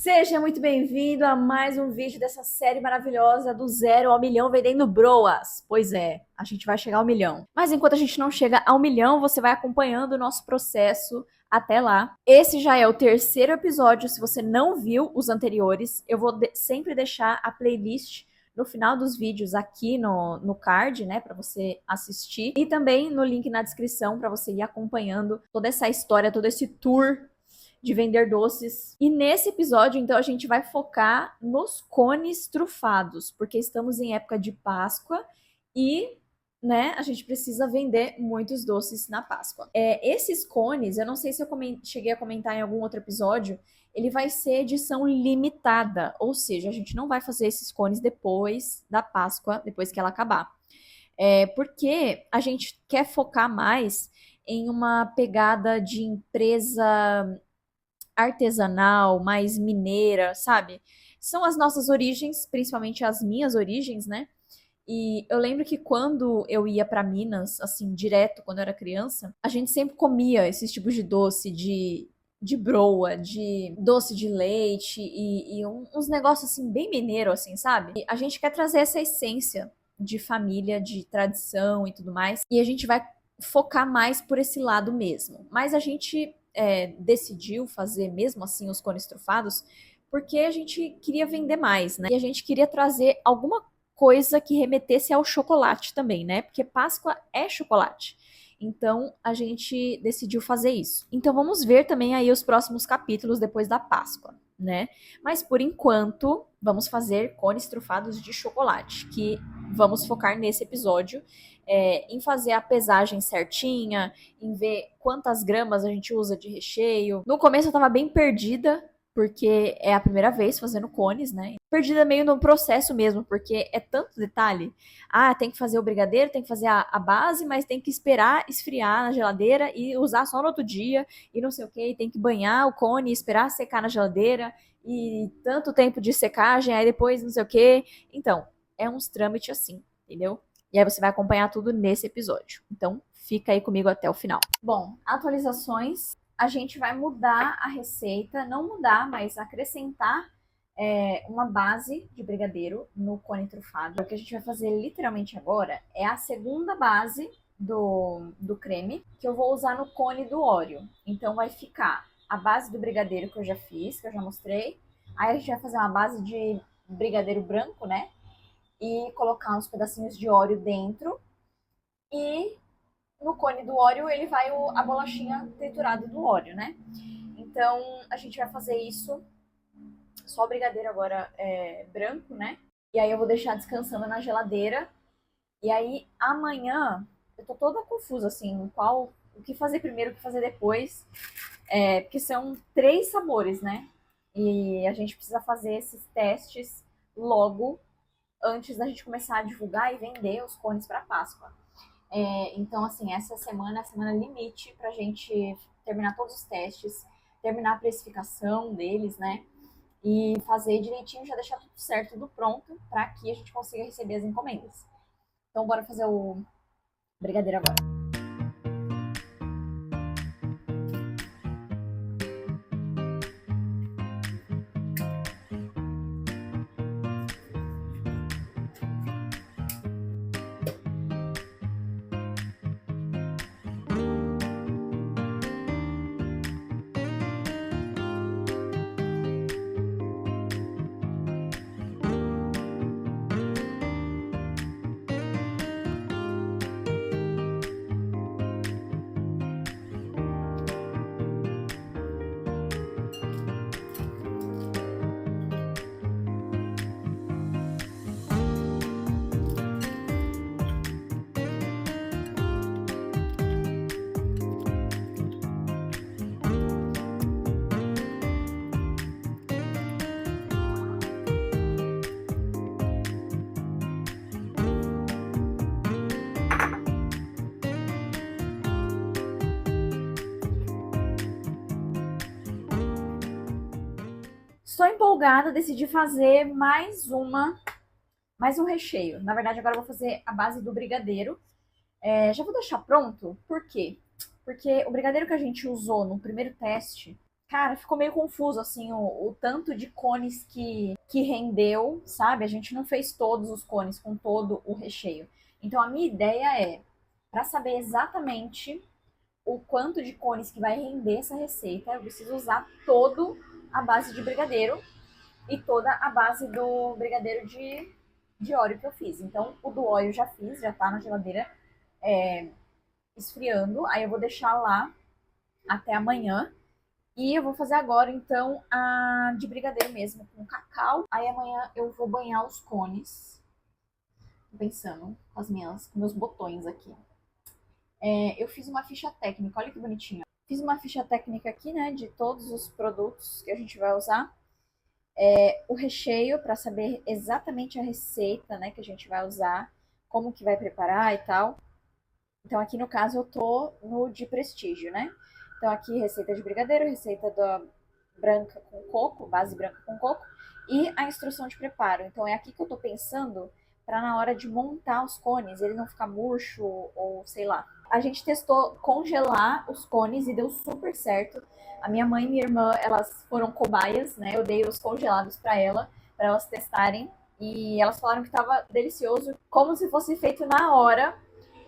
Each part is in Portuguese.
Seja muito bem-vindo a mais um vídeo dessa série maravilhosa do zero ao milhão vendendo broas. Pois é, a gente vai chegar ao milhão. Mas enquanto a gente não chega ao milhão, você vai acompanhando o nosso processo até lá. Esse já é o terceiro episódio. Se você não viu os anteriores, eu vou sempre deixar a playlist no final dos vídeos aqui no card, né, para você assistir. E também no link na descrição para você ir acompanhando toda essa história, todo esse tour de vender doces. E nesse episódio, então, a gente vai focar nos cones trufados, porque estamos em época de Páscoa e, né, a gente precisa vender muitos doces na Páscoa. Esses cones, eu não sei se eu cheguei a comentar em algum outro episódio, ele vai ser edição limitada, ou seja, a gente não vai fazer esses cones depois da Páscoa, depois que ela acabar. Porque a gente quer focar mais em uma pegada de empresa artesanal, mais mineira, sabe? São as nossas origens, principalmente as minhas origens, né? E eu lembro que quando eu ia para Minas, assim, direto, quando eu era criança, a gente sempre comia esses tipos de doce, de broa, de doce de leite e uns negócios, assim, bem mineiro, assim, sabe? E a gente quer trazer essa essência de família, de tradição e tudo mais. E a gente vai focar mais por esse lado mesmo. Mas a gente decidiu fazer mesmo assim os cones trufados porque a gente queria vender mais, né? E a gente queria trazer alguma coisa que remetesse ao chocolate também, né? Porque Páscoa é chocolate. Então a gente decidiu fazer isso. Então vamos ver também aí os próximos capítulos depois da Páscoa, né? Mas por enquanto vamos fazer cones trufados de chocolate, que vamos focar nesse episódio em fazer a pesagem certinha, em ver quantas gramas a gente usa de recheio. No começo eu tava bem perdida, porque é a primeira vez fazendo cones, né? Perdida meio no processo mesmo, porque é tanto detalhe. Ah, tem que fazer o brigadeiro, tem que fazer a base, mas tem que esperar esfriar na geladeira e usar só no outro dia, e não sei o que, tem que banhar o cone e esperar secar na geladeira, e tanto tempo de secagem, aí depois não sei o que. Então, é uns trâmites assim, entendeu? E aí você vai acompanhar tudo nesse episódio. Então, fica aí comigo até o final. Bom, atualizações. A gente vai mudar a receita, não mudar, mas acrescentar uma base de brigadeiro no cone trufado. O que a gente vai fazer literalmente agora é a segunda base do creme que eu vou usar no cone do Oreo. Então vai ficar a base do brigadeiro que eu já fiz, que eu já mostrei. Aí a gente vai fazer uma base de brigadeiro branco, né? E colocar uns pedacinhos de Oreo dentro. E no cone do Oreo ele vai a bolachinha triturada do Oreo, né? Então a gente vai fazer isso. Só o brigadeiro agora branco, né? E aí eu vou deixar descansando na geladeira. E aí amanhã eu tô toda confusa assim, o que fazer primeiro, o que fazer depois. Porque são 3 sabores, né? E a gente precisa fazer esses testes logo antes da gente começar a divulgar e vender os cones para Páscoa. Então, assim, essa semana é a semana limite para a gente terminar todos os testes, terminar a precificação deles, né? E fazer direitinho, já deixar tudo certo, tudo pronto, para que a gente consiga receber as encomendas. Então, bora fazer o brigadeiro agora. Estou empolgada, decidi fazer mais um recheio. Na verdade, agora eu vou fazer a base do brigadeiro. Já vou deixar pronto, por quê? Porque o brigadeiro que a gente usou no primeiro teste Cara, ficou meio confuso, assim, o tanto de cones que rendeu, sabe? A gente não fez todos os cones com todo o recheio. Então, a minha ideia é, para saber exatamente o quanto de cones que vai render essa receita, eu preciso usar todo a base de brigadeiro e toda a base do brigadeiro de Oreo que eu fiz. Então, o do Oreo eu já fiz, já tá na geladeira esfriando. Aí eu vou deixar lá até amanhã. E eu vou fazer agora, então, a de brigadeiro mesmo, com cacau. Aí amanhã eu vou banhar os cones. Tô pensando com meus botões aqui. Eu fiz uma ficha técnica, olha que bonitinho. Fiz uma ficha técnica aqui, né, de todos os produtos que a gente vai usar. O recheio, para saber exatamente a receita, né, que a gente vai usar, como que vai preparar e tal. Então, aqui no caso, eu tô no de prestígio, né? Então, aqui, receita de brigadeiro, receita da branca com coco, base branca com coco, e a instrução de preparo. Então, é aqui que eu tô pensando para na hora de montar os cones, ele não ficar murcho ou sei lá. A gente testou congelar os cones e deu super certo. A minha mãe e minha irmã, elas foram cobaias, né? Eu dei os congelados para elas testarem. E elas falaram que tava delicioso, como se fosse feito na hora.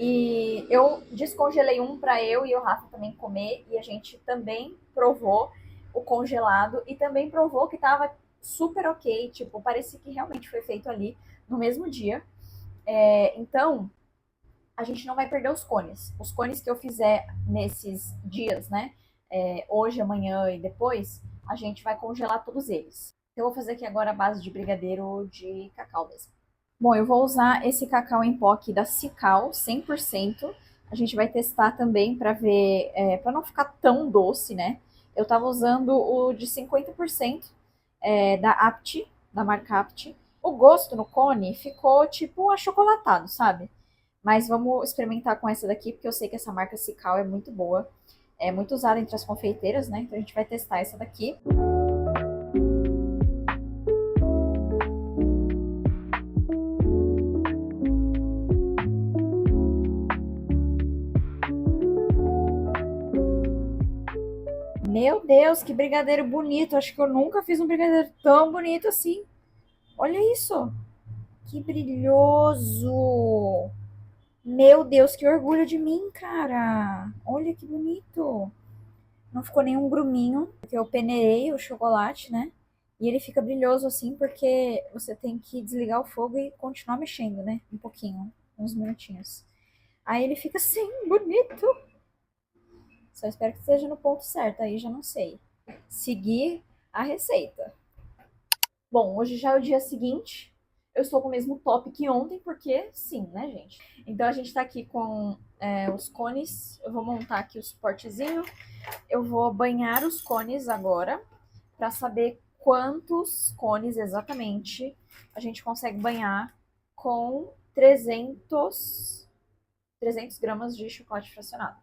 E eu descongelei um para eu e o Rafa também comer. E a gente também provou o congelado e também provou que tava super ok. Tipo, parecia que realmente foi feito ali no mesmo dia. Então, a gente não vai perder os cones. Os cones que eu fizer nesses dias, né? Hoje, amanhã e depois, a gente vai congelar todos eles. Eu vou fazer aqui agora a base de brigadeiro de cacau mesmo. Bom, eu vou usar esse cacau em pó aqui da Cical, 100%. A gente vai testar também para ver, para não ficar tão doce, né? Eu tava usando o de 50% da Apt, da marca Apt. O gosto no cone ficou tipo achocolatado, sabe? Mas vamos experimentar com essa daqui, porque eu sei que essa marca Cical é muito boa. É muito usada entre as confeiteiras, né? Então a gente vai testar essa daqui. Meu Deus, que brigadeiro bonito. Acho que eu nunca fiz um brigadeiro tão bonito assim. Olha isso. Que brilhoso. Meu Deus, que orgulho de mim, cara. Olha que bonito. Não ficou nenhum gruminho, porque eu peneirei o chocolate, né? E ele fica brilhoso assim porque você tem que desligar o fogo e continuar mexendo, né? Um pouquinho, uns minutinhos. Aí ele fica assim, bonito. Só espero que esteja no ponto certo, aí já não sei. Seguir a receita. Bom, hoje já é o dia seguinte. Eu estou com o mesmo top que ontem, porque sim, né, gente? Então a gente tá aqui com os cones. Eu vou montar aqui o suportezinho. Eu vou banhar os cones agora, para saber quantos cones exatamente a gente consegue banhar com 300 gramas de chocolate fracionado.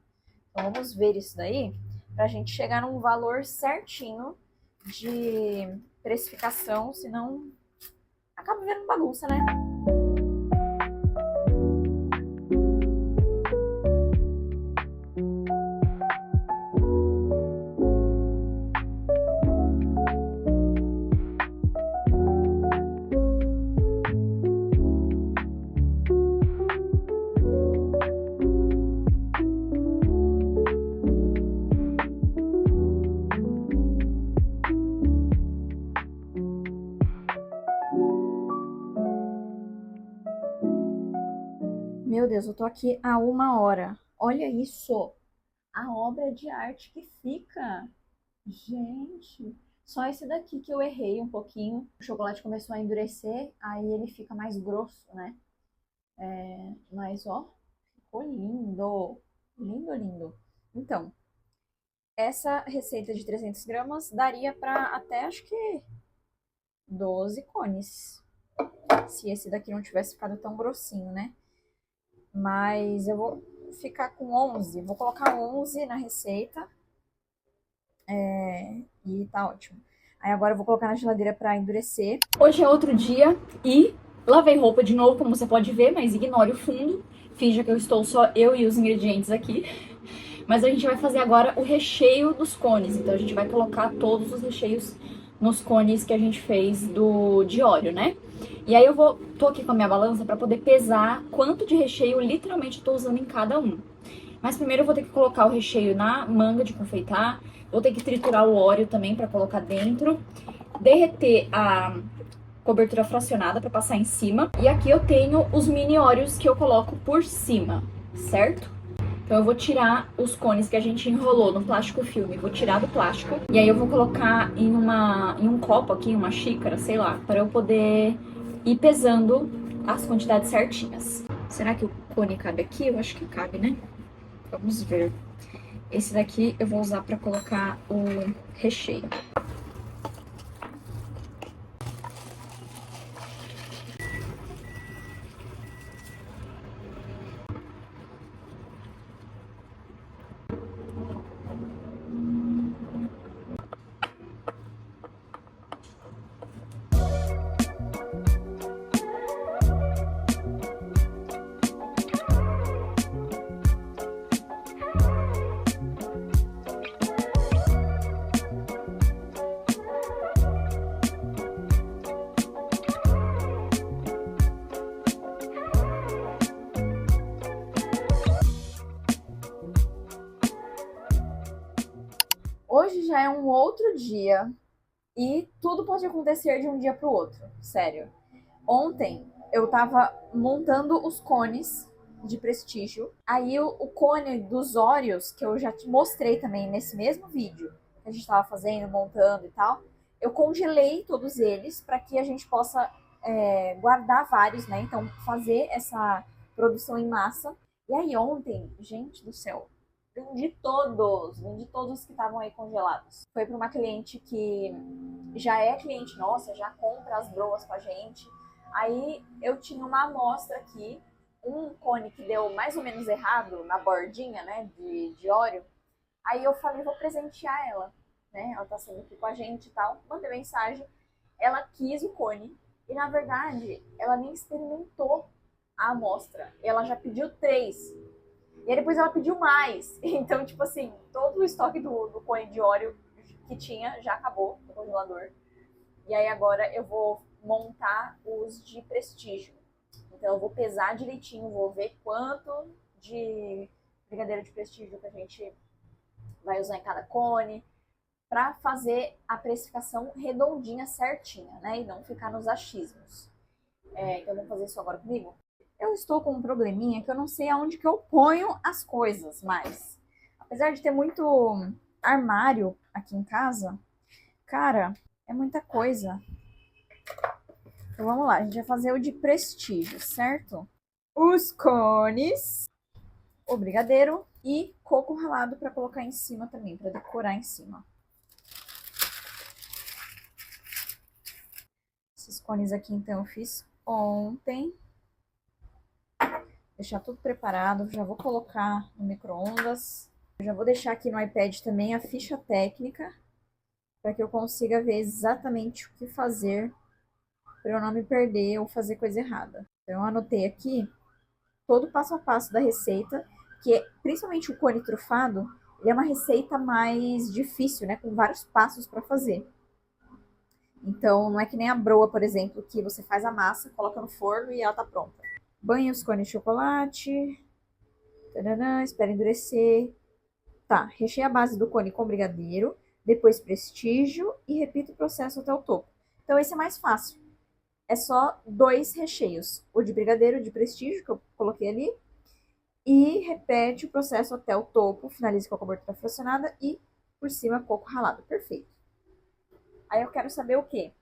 Então vamos ver isso daí, para a gente chegar num valor certinho de precificação, senão acaba vendo bagunça, né? Meu Deus, eu tô aqui há 1 hora. Olha isso! A obra de arte que fica. Gente, só esse daqui que eu errei um pouquinho. O chocolate começou a endurecer, aí ele fica mais grosso, né? Mas ó, ficou lindo. Lindo, lindo. Então, essa receita de 300 gramas daria para até acho que 12 cones. Se esse daqui não tivesse ficado tão grossinho, né? Mas eu vou ficar com 11. Vou colocar 11 na receita. E tá ótimo. Aí agora eu vou colocar na geladeira pra endurecer. Hoje é outro dia e lavei roupa de novo, como você pode ver, mas ignore o fundo. Finja que eu estou só eu e os ingredientes aqui. Mas a gente vai fazer agora o recheio dos cones. Então a gente vai colocar todos os recheios nos cones que a gente fez de Oreo, né? E aí tô aqui com a minha balança pra poder pesar quanto de recheio literalmente eu tô usando em cada um. Mas primeiro eu vou ter que colocar o recheio na manga de confeitar. Vou ter que triturar o Oreo também pra colocar dentro. Derreter a cobertura fracionada pra passar em cima. E aqui eu tenho os mini Oreos que eu coloco por cima, certo? Então eu vou tirar os cones que a gente enrolou no plástico filme, vou tirar do plástico. E aí eu vou colocar em um copo aqui, uma xícara, sei lá, para eu poder ir pesando as quantidades certinhas. Será que o cone cabe aqui? Eu acho que cabe, né? Vamos ver. Esse daqui eu vou usar para colocar o recheio. Hoje já é um outro dia e tudo pode acontecer de um dia para o outro, sério. Ontem eu tava montando os cones de prestígio. Aí o cone dos Oreos, que eu já te mostrei também nesse mesmo vídeo que a gente tava fazendo, montando e tal, eu congelei todos eles para que a gente possa guardar vários, né? Então fazer essa produção em massa. E aí ontem, gente do céu, vendi todos que estavam aí congelados. Foi para uma cliente que já é cliente nossa, já compra as broas com a gente. Aí eu tinha uma amostra aqui, um cone que deu mais ou menos errado na bordinha, né, de Oreo. Aí eu falei, vou presentear ela, né? Ela tá saindo aqui com a gente e tal. Mandei mensagem, ela quis o cone e na verdade ela nem experimentou a amostra. Ela já pediu 3. E aí depois ela pediu mais. Então, tipo assim, todo o estoque do cone de Oreo que tinha já acabou no congelador. E aí agora eu vou montar os de prestígio. Então eu vou pesar direitinho, vou ver quanto de brigadeiro de prestígio que a gente vai usar em cada cone, para fazer a precificação redondinha, certinha, né? E não ficar nos achismos. Então vamos fazer isso agora comigo? Eu estou com um probleminha que eu não sei aonde que eu ponho as coisas, mas apesar de ter muito armário aqui em casa, cara, é muita coisa. Então vamos lá, a gente vai fazer o de prestígio, certo? Os cones, o brigadeiro e coco ralado para colocar em cima também, para decorar em cima. Esses cones aqui então eu fiz ontem. Deixar tudo preparado, já vou colocar no micro-ondas. Já vou deixar aqui no iPad também a ficha técnica, para que eu consiga ver exatamente o que fazer, para eu não me perder ou fazer coisa errada. Então, eu anotei aqui todo o passo a passo da receita, que é, principalmente o cone trufado, ele é uma receita mais difícil, né? Com vários passos para fazer. Então, não é que nem a broa, por exemplo, que você faz a massa, coloca no forno e ela tá pronta. Banhe os cones de chocolate. Tadadã, espera endurecer. Tá, recheie a base do cone com brigadeiro, depois prestígio e repita o processo até o topo. Então, esse é mais fácil. É só 2 recheios. O de brigadeiro, o de prestígio, que eu coloquei ali. E repete o processo até o topo. Finalize com a cobertura fracionada e por cima coco ralado. Perfeito. Aí eu quero saber o quê?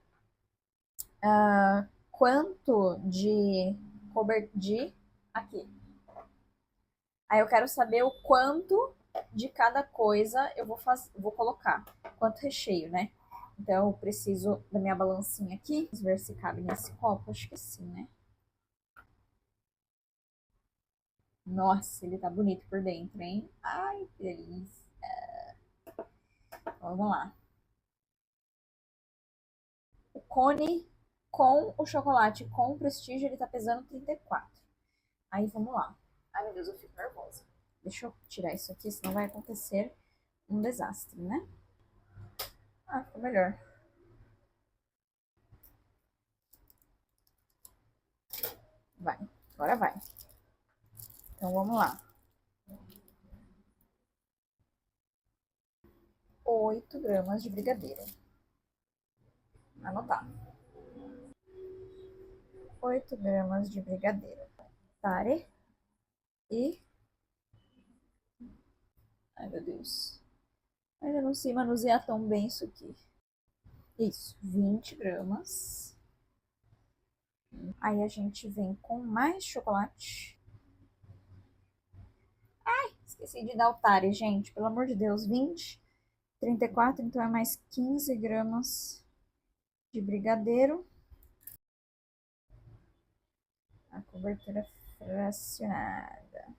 Quanto de cobertura... Aqui. Aí eu quero saber o quanto de cada coisa eu vou colocar. Quanto recheio, né? Então eu preciso da minha balancinha aqui. Vamos ver se cabe nesse copo. Acho que sim, né? Nossa, ele tá bonito por dentro, hein? Ai, que delícia. Vamos lá. O cone com o chocolate com o prestígio, ele tá pesando 34. Aí vamos lá. Ai, meu Deus, eu fico nervosa. Deixa eu tirar isso aqui, senão vai acontecer um desastre, né? Ah, ficou melhor. Vai, agora vai. Então vamos lá. 8 gramas de brigadeiro. Anotar. 8 gramas de brigadeiro. Pare. E... Ai, meu Deus. Ainda não sei manusear tão bem isso aqui. Isso, 20 gramas. Aí a gente vem com mais chocolate. Ai, esqueci de dar o tare, gente. Pelo amor de Deus, 20. 34, então é mais 15 gramas de brigadeiro. A cobertura fracionada.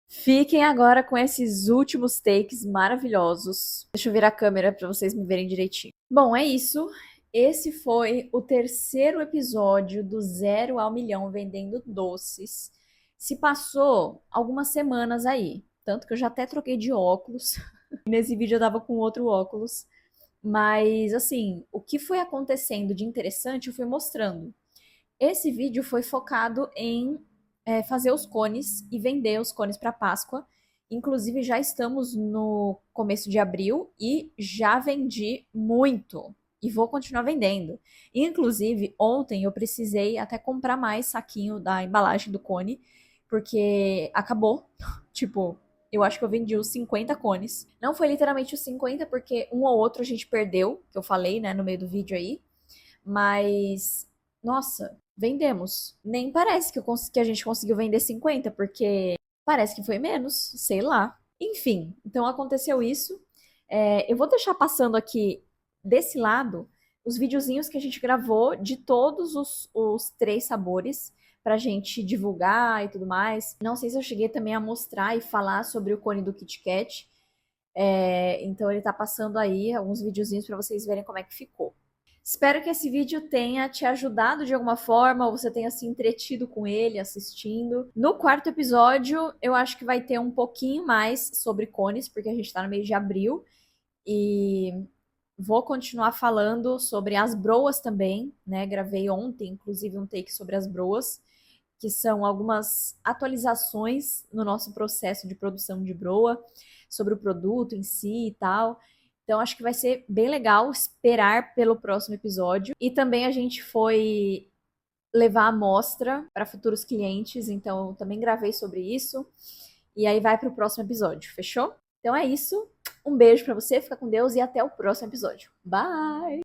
Fiquem agora com esses últimos takes maravilhosos. Deixa eu virar a câmera para vocês me verem direitinho. Bom, é isso. Esse foi o terceiro episódio do Zero ao Milhão vendendo doces. Se passou algumas semanas aí. Tanto que eu já até troquei de óculos. Nesse vídeo eu tava com outro óculos. Mas, assim, o que foi acontecendo de interessante eu fui mostrando. Esse vídeo foi focado em fazer os cones e vender os cones para Páscoa. Inclusive, já estamos no começo de abril e já vendi muito. E vou continuar vendendo. Inclusive, ontem eu precisei até comprar mais saquinho da embalagem do cone, porque acabou. Tipo, eu acho que eu vendi os 50 cones. Não foi literalmente os 50, porque um ou outro a gente perdeu, que eu falei, né, no meio do vídeo aí. Mas, nossa, vendemos. Nem parece que a gente conseguiu vender 50, porque parece que foi menos, sei lá. Enfim, então aconteceu isso. Eu vou deixar passando aqui desse lado os videozinhos que a gente gravou de todos os 3 sabores pra gente divulgar e tudo mais. Não sei se eu cheguei também a mostrar e falar sobre o cone do Kit Kat. Então ele tá passando aí alguns videozinhos pra vocês verem como é que ficou. Espero que esse vídeo tenha te ajudado de alguma forma, ou você tenha se entretido com ele assistindo. No quarto episódio, eu acho que vai ter um pouquinho mais sobre cones, porque a gente tá no mês de abril. E vou continuar falando sobre as broas também, né? Gravei ontem, inclusive, um take sobre as broas, que são algumas atualizações no nosso processo de produção de broa, sobre o produto em si e tal. Então, acho que vai ser bem legal esperar pelo próximo episódio. E também a gente foi levar a amostra para futuros clientes, então eu também gravei sobre isso. E aí vai para o próximo episódio, fechou? Então é isso. Um beijo para você, fica com Deus e até o próximo episódio. Bye!